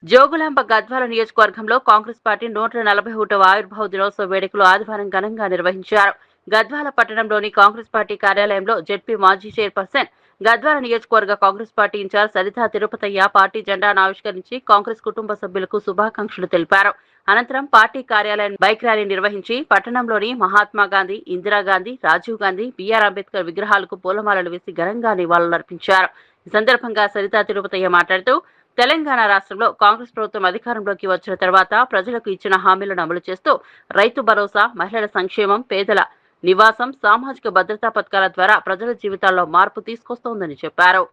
జోగులాంబ గద్వాల నియోజకవర్గంలో కాంగ్రెస్ పార్టీ 141వ ఆవిర్భావ దినోత్సవ వేడుకలు ఆదివారం ఘనంగా నిర్వహించారు. గద్వాల పట్టణంలోని కాంగ్రెస్ పార్టీ కార్యాలయంలో జెడ్పీ మాజీ చైర్పర్సన్, గద్వాల నియోజకవర్గ Congress party incharge Saritha Tirupataiah party జెండాను ఆవిష్కరించి కాంగ్రెస్ కుటుంబ సభ్యులకు శుభాకాంక్షలు తెలిపారు. అనంతరం పార్టీ కార్యాలయం బైక్ ర్యాలీ నిర్వహించి పట్టణంలోని మహాత్మా గాంధీ, ఇందిరాగాంధీ, రాజీవ్ గాంధీ, బిఆర్ అంబేద్కర్ విగ్రహాలకు పూలమాలలు వేసి ఘనంగా నివాళులర్పించారు. ఈ సందర్భంగా సరితా తిరుపతయ్య మాట్లాడుతూ, తెలంగాణ రాష్ట్రంలో కాంగ్రెస్ ప్రభుత్వం అధికారంలోకి వచ్చిన తర్వాత ప్రజలకు ఇచ్చిన హామీలను అమలు చేస్తూ రైతు భరోసా, మహిళల సంక్షేమం, పేదల నివాసం, సామాజిక భద్రతా పథకాల ద్వారా ప్రజల జీవితాల్లో మార్పు తీసుకొస్తోందని చెప్పారు.